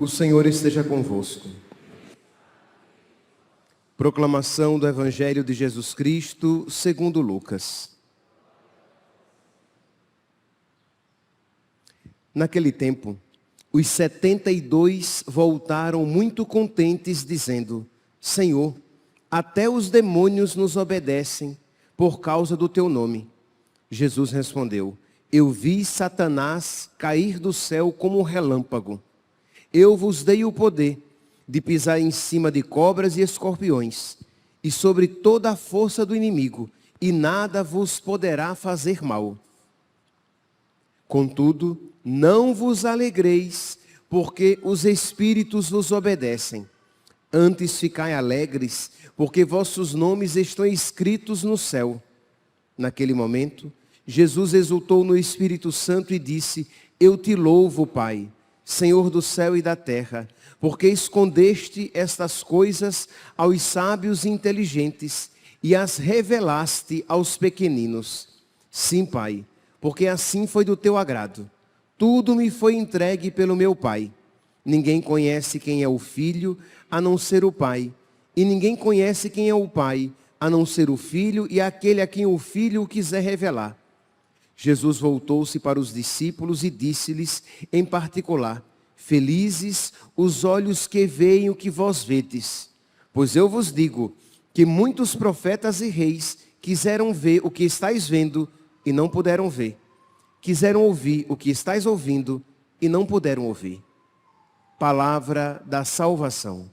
O Senhor esteja convosco. Proclamação do Evangelho de Jesus Cristo, segundo Lucas. Naquele tempo, os 72 voltaram muito contentes, dizendo: Senhor, até os demônios nos obedecem por causa do teu nome. Jesus respondeu: Eu vi Satanás cair do céu como um relâmpago. Eu vos dei o poder de pisar em cima de cobras e escorpiões, e sobre toda a força do inimigo, e nada vos poderá fazer mal. Contudo, não vos alegreis, porque os espíritos vos obedecem. Antes ficai alegres, porque vossos nomes estão escritos no céu. Naquele momento, Jesus exultou no Espírito Santo e disse: Eu te louvo, Pai, Senhor do céu e da terra, porque escondeste estas coisas aos sábios e inteligentes e as revelaste aos pequeninos. Sim, Pai, porque assim foi do teu agrado. Tudo me foi entregue pelo meu Pai. Ninguém conhece quem é o Filho, a não ser o Pai. E ninguém conhece quem é o Pai, a não ser o Filho e aquele a quem o Filho o quiser revelar. Jesus voltou-se para os discípulos e disse-lhes em particular: Felizes os olhos que veem o que vós vedes. Pois eu vos digo que muitos profetas e reis quiseram ver o que estáis vendo e não puderam ver. Quiseram ouvir o que estáis ouvindo e não puderam ouvir. Palavra da salvação.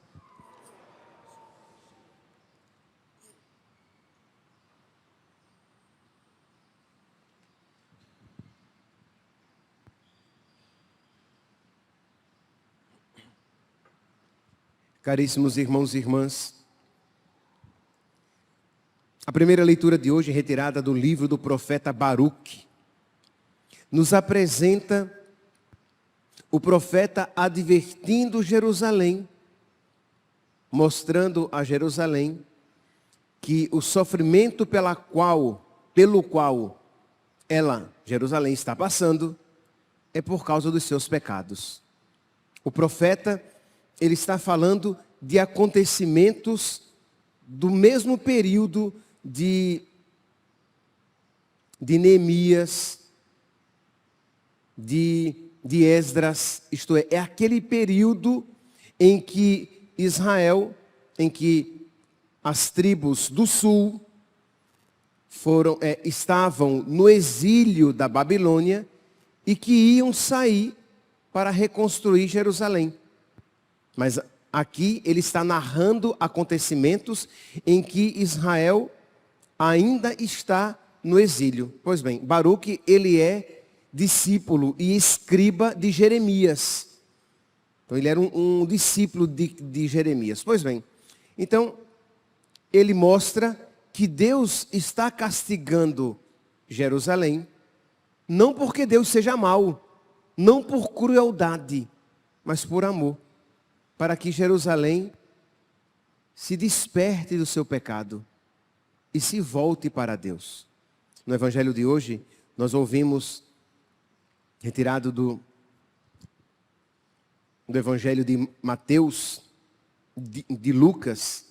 Caríssimos irmãos e irmãs, a primeira leitura de hoje, retirada do livro do profeta Baruque, nos apresenta o profeta advertindo Jerusalém, mostrando a Jerusalém que o sofrimento pelo qual ela, Jerusalém, está passando, é por causa dos seus pecados. O profeta, ele está falando de acontecimentos do mesmo período de Neemias, de Esdras, isto é aquele período em que Israel, em que as tribos do sul estavam no exílio da Babilônia e que iam sair para reconstruir Jerusalém. Mas aqui ele está narrando acontecimentos em que Israel ainda está no exílio. Pois bem, Baruque, ele é discípulo e escriba de Jeremias. Então ele era um discípulo de Jeremias. Pois bem, então ele mostra que Deus está castigando Jerusalém, não porque Deus seja mau, não por crueldade, mas por amor, para que Jerusalém se desperte do seu pecado e se volte para Deus. No Evangelho de hoje, nós ouvimos, retirado do Evangelho de Mateus, de Lucas,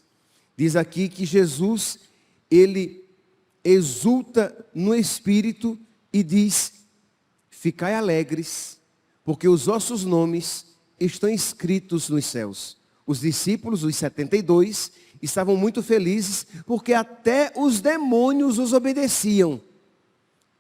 diz aqui que Jesus, ele exulta no Espírito e diz: Ficai alegres, porque os vossos nomes estão escritos nos céus. Os discípulos, os 72, estavam muito felizes, porque até os demônios os obedeciam.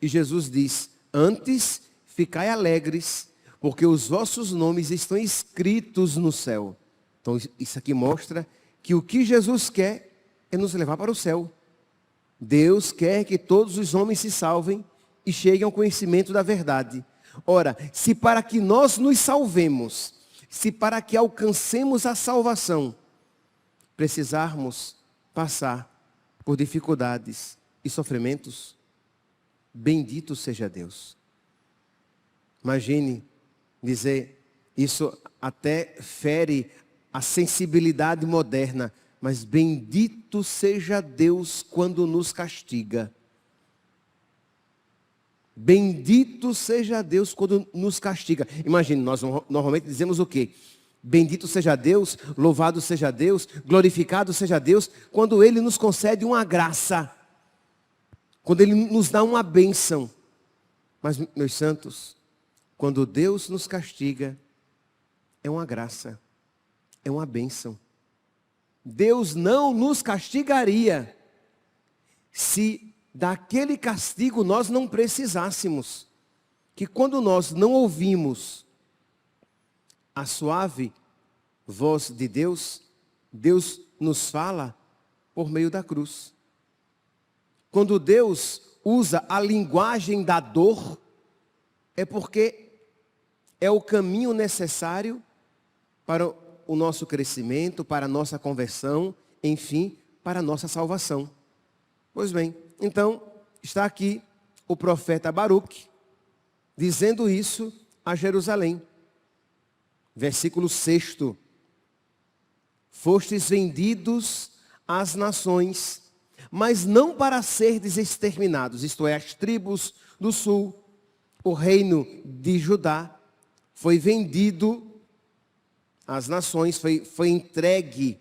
E Jesus diz: Antes, ficai alegres, porque os vossos nomes estão escritos no céu. Então isso aqui mostra que o que Jesus quer é nos levar para o céu. Deus quer que todos os homens se salvem e cheguem ao conhecimento da verdade. Ora, se para que nós nos salvemos, se para que alcancemos a salvação, precisarmos passar por dificuldades e sofrimentos, bendito seja Deus. Imagine dizer isso até fere a sensibilidade moderna, mas bendito seja Deus quando nos castiga. Bendito seja Deus quando nos castiga. Imagine, nós normalmente dizemos o quê? Bendito seja Deus, louvado seja Deus, glorificado seja Deus, quando Ele nos concede uma graça, quando Ele nos dá uma bênção. Mas, meus santos, quando Deus nos castiga, é uma graça, é uma bênção. Deus não nos castigaria se daquele castigo nós não precisássemos. Que quando nós não ouvimos a suave voz de Deus, Deus nos fala por meio da cruz. Quando Deus usa a linguagem da dor, é porque é o caminho necessário para o nosso crescimento, para a nossa conversão, enfim, para a nossa salvação. Pois bem, então, está aqui o profeta Baruque, dizendo isso a Jerusalém. Versículo 6. Fostes vendidos às nações, mas não para serdes exterminados, isto é, as tribos do sul, o reino de Judá, foi vendido às nações, foi entregue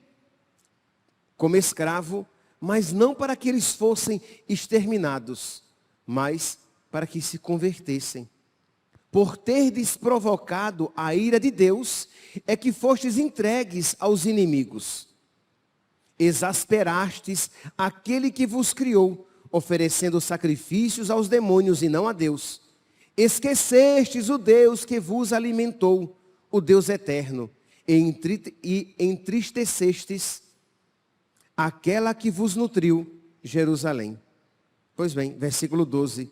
como escravo, mas não para que eles fossem exterminados, mas para que se convertessem. Por terdes provocado a ira de Deus, é que fostes entregues aos inimigos. Exasperastes aquele que vos criou, oferecendo sacrifícios aos demônios e não a Deus. Esquecestes o Deus que vos alimentou, o Deus eterno, e entristecestes aquela que vos nutriu, Jerusalém. Pois bem, versículo 12.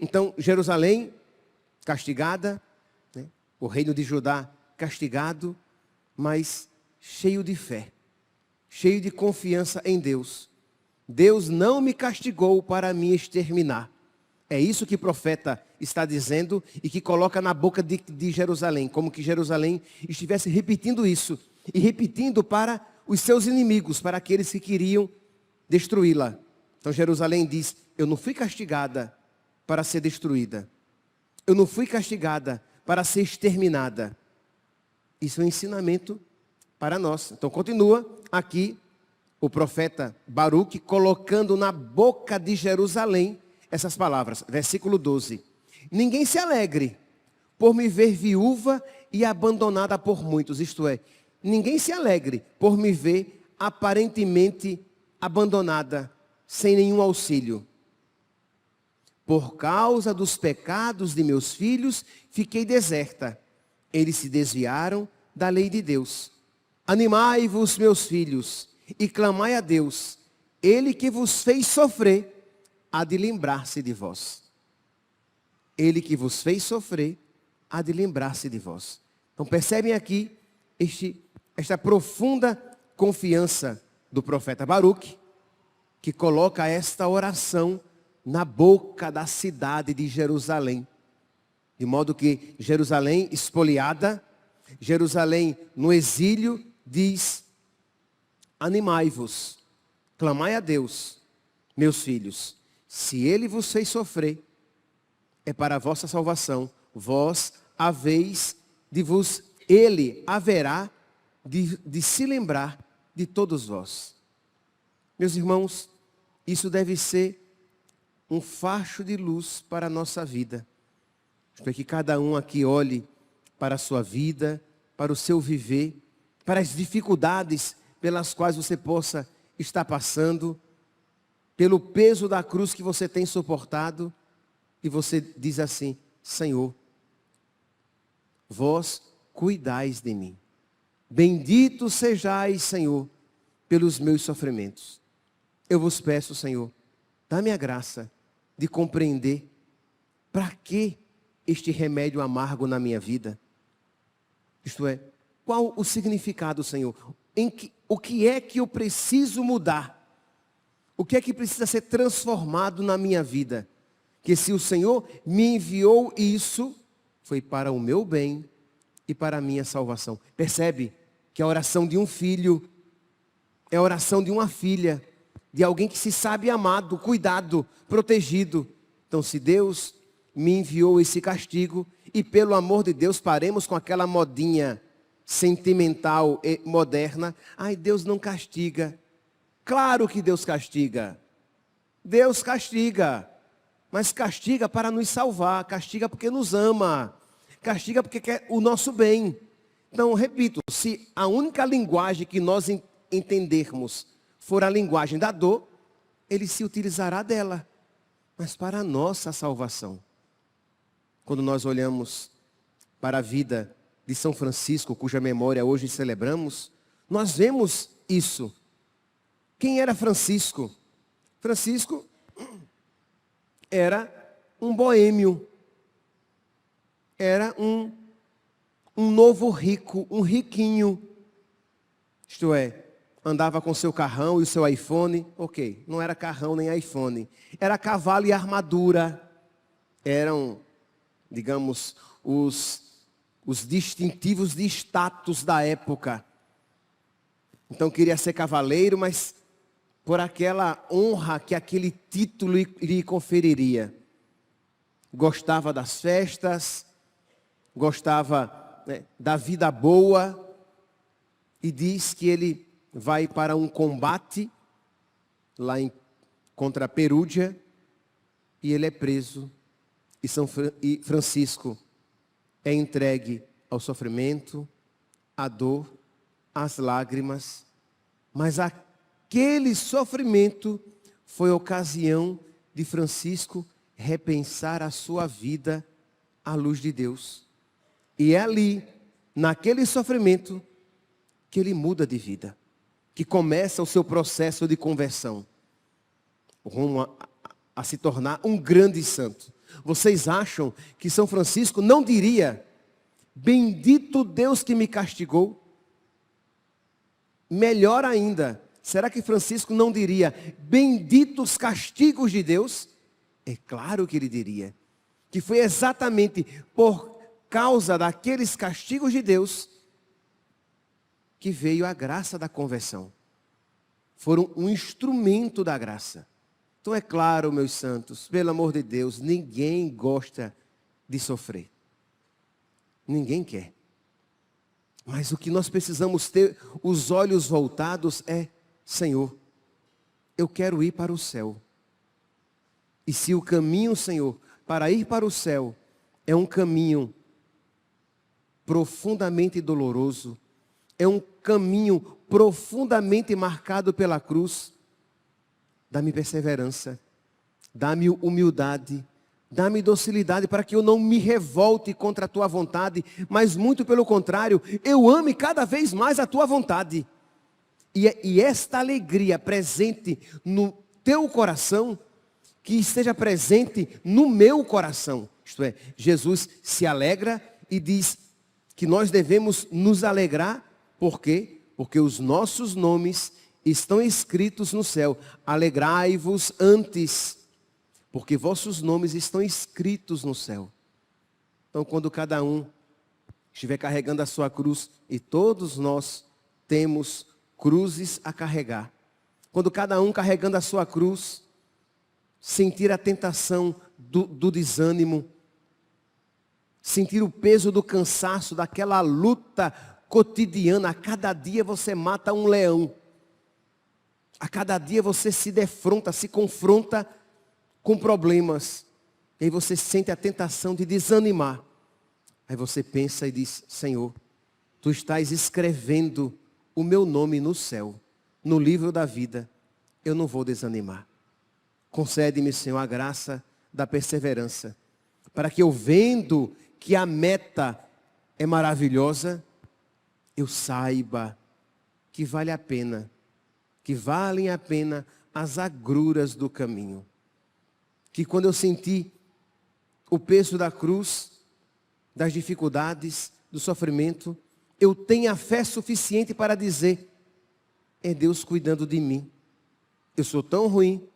Então, Jerusalém castigada, né? O reino de Judá castigado, mas cheio de fé, cheio de confiança em Deus. Deus não me castigou para me exterminar. É isso que o profeta está dizendo e que coloca na boca de Jerusalém, como que Jerusalém estivesse repetindo isso, e repetindo para os seus inimigos, para aqueles que queriam destruí-la. Então Jerusalém diz, eu não fui castigada para ser destruída. Eu não fui castigada para ser exterminada. Isso é um ensinamento para nós. Então continua aqui o profeta Baruque colocando na boca de Jerusalém essas palavras. Versículo 12. Ninguém se alegre por me ver viúva e abandonada por muitos. Isto é, ninguém se alegre por me ver aparentemente abandonada, sem nenhum auxílio. Por causa dos pecados de meus filhos, fiquei deserta. Eles se desviaram da lei de Deus. Animai-vos, meus filhos, e clamai a Deus. Ele que vos fez sofrer, há de lembrar-se de vós. Ele que vos fez sofrer, há de lembrar-se de vós. Então percebem aqui esta profunda confiança do profeta Baruque, que coloca esta oração na boca da cidade de Jerusalém. De modo que Jerusalém espoliada, Jerusalém no exílio, diz, animai-vos, clamai a Deus, meus filhos, se Ele vos fez sofrer, é para a vossa salvação, vós haveis de vos, Ele haverá de se lembrar de todos vós. Meus irmãos, isso deve ser um facho de luz para a nossa vida. Espero que cada um aqui olhe para a sua vida, para o seu viver, para as dificuldades pelas quais você possa estar passando, pelo peso da cruz que você tem suportado, e você diz assim, Senhor, vós cuidais de mim. Bendito sejais, Senhor, pelos meus sofrimentos. Eu vos peço, Senhor, dá-me a graça de compreender para que este remédio amargo na minha vida. Isto é, qual o significado, Senhor? O que é que eu preciso mudar? O que é que precisa ser transformado na minha vida? Que se o Senhor me enviou isso, foi para o meu bem e para a minha salvação. Percebe que a oração de um filho é a oração de uma filha, de alguém que se sabe amado, cuidado, protegido. Então, se Deus me enviou esse castigo, e pelo amor de Deus, paremos com aquela modinha sentimental e moderna. Ai, Deus não castiga. Claro que Deus castiga. Deus castiga. Mas castiga para nos salvar. Castiga porque nos ama. Castiga porque quer o nosso bem. Então, repito, se a única linguagem que nós entendermos for a linguagem da dor, Ele se utilizará dela. Mas para a nossa salvação. Quando nós olhamos para a vida de São Francisco, cuja memória hoje celebramos, nós vemos isso. Quem era Francisco? Francisco era um boêmio. Era um novo rico, um riquinho. Isto é, andava com seu carrão e o seu iPhone. Ok, não era carrão nem iPhone. Era cavalo e armadura. Eram, digamos, os distintivos de status da época. Então queria ser cavaleiro, mas por aquela honra que aquele título lhe conferiria. Gostava das festas, gostava, né, da vida boa, e diz que ele vai para um combate lá contra Perúdia, e ele é preso, e Francisco é entregue ao sofrimento, à dor, às lágrimas, mas aquele sofrimento foi ocasião de Francisco repensar a sua vida à luz de Deus. E é ali, naquele sofrimento, que ele muda de vida, que começa o seu processo de conversão, rumo a se tornar um grande santo. Vocês acham que São Francisco não diria: bendito Deus que me castigou? Melhor ainda, será que Francisco não diria: benditos castigos de Deus? É claro que ele diria. Que foi exatamente por causa daqueles castigos de Deus que veio a graça da conversão. Foram um instrumento da graça. Então é claro, meus santos, pelo amor de Deus, ninguém gosta de sofrer. Ninguém quer. Mas o que nós precisamos ter os olhos voltados é: Senhor, eu quero ir para o céu. E se o caminho, Senhor, para ir para o céu é um caminho profundamente doloroso, é um caminho profundamente marcado pela cruz, dá-me perseverança, dá-me humildade, dá-me docilidade para que eu não me revolte contra a tua vontade, mas muito pelo contrário, eu ame cada vez mais a tua vontade. E esta alegria presente no teu coração, que esteja presente no meu coração. Isto é, Jesus se alegra e diz que nós devemos nos alegrar. Por quê? Porque os nossos nomes estão escritos no céu. Alegrai-vos antes, porque vossos nomes estão escritos no céu. Então, quando cada um estiver carregando a sua cruz, e todos nós temos cruzes a carregar. Quando cada um carregando a sua cruz, sentir a tentação do desânimo, sentir o peso do cansaço, daquela luta cotidiana. A cada dia você mata um leão. A cada dia você se defronta, se confronta com problemas. E aí você sente a tentação de desanimar. Aí você pensa e diz: Senhor, Tu estás escrevendo o meu nome no céu, no livro da vida. Eu não vou desanimar. Concede-me, Senhor, a graça da perseverança, para que eu, vendo que a meta é maravilhosa, eu saiba que vale a pena, que valem a pena as agruras do caminho. Que quando eu sentir o peso da cruz, das dificuldades, do sofrimento, eu tenha fé suficiente para dizer: é Deus cuidando de mim. Eu sou tão ruim,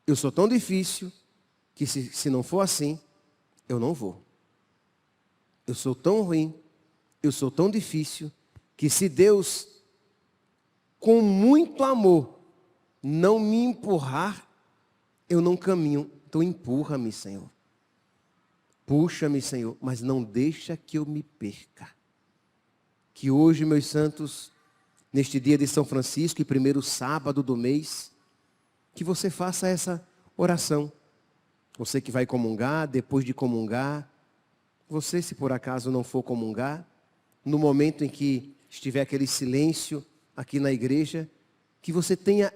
eu sou tão difícil, que se não for assim, eu não vou. Eu sou tão ruim, eu sou tão difícil que se Deus, com muito amor, não me empurrar, eu não caminho. Então empurra-me, Senhor. Puxa-me, Senhor, mas não deixa que eu me perca. Que hoje, meus santos, neste dia de São Francisco e primeiro sábado do mês, que você faça essa oração. Você que vai comungar, depois de comungar, você, se por acaso não for comungar, no momento em que estiver aquele silêncio aqui na igreja, que você tenha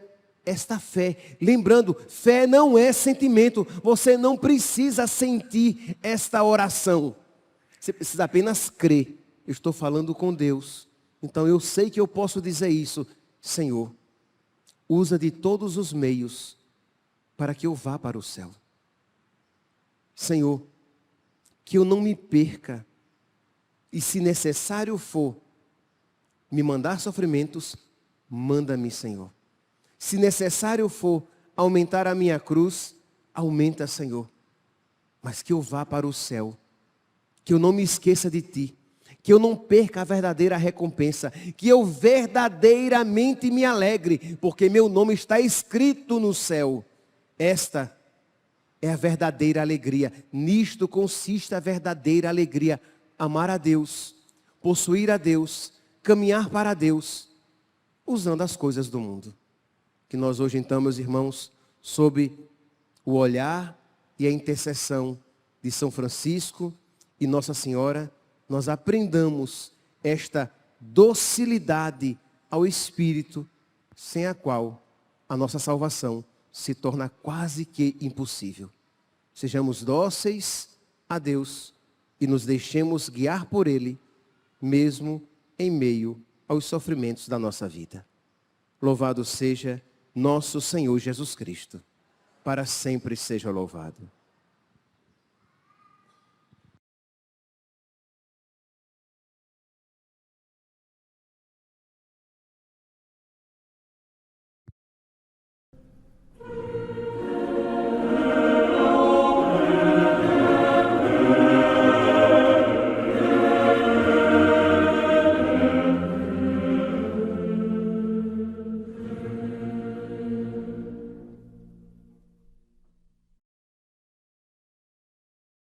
esta fé. Lembrando, fé não é sentimento. Você não precisa sentir esta oração. Você precisa apenas crer. Eu estou falando com Deus. Então eu sei que eu posso dizer isso. Senhor, usa de todos os meios para que eu vá para o céu. Senhor, que eu não me perca. E se necessário for me mandar sofrimentos, manda-me, Senhor. Se necessário for aumentar a minha cruz, aumenta, Senhor. Mas que eu vá para o céu. Que eu não me esqueça de Ti. Que eu não perca a verdadeira recompensa. Que eu verdadeiramente me alegre. Porque meu nome está escrito no céu. Esta é a verdadeira alegria. Nisto consiste a verdadeira alegria. Amar a Deus. Possuir a Deus. Caminhar para Deus. Usando as coisas do mundo. Que nós hoje então, meus irmãos, sob o olhar e a intercessão de São Francisco e Nossa Senhora, nós aprendamos esta docilidade ao Espírito, sem a qual a nossa salvação se torna quase que impossível. Sejamos dóceis a Deus e nos deixemos guiar por Ele, mesmo em meio aos sofrimentos da nossa vida. Louvado seja nosso Senhor Jesus Cristo. Para sempre seja louvado.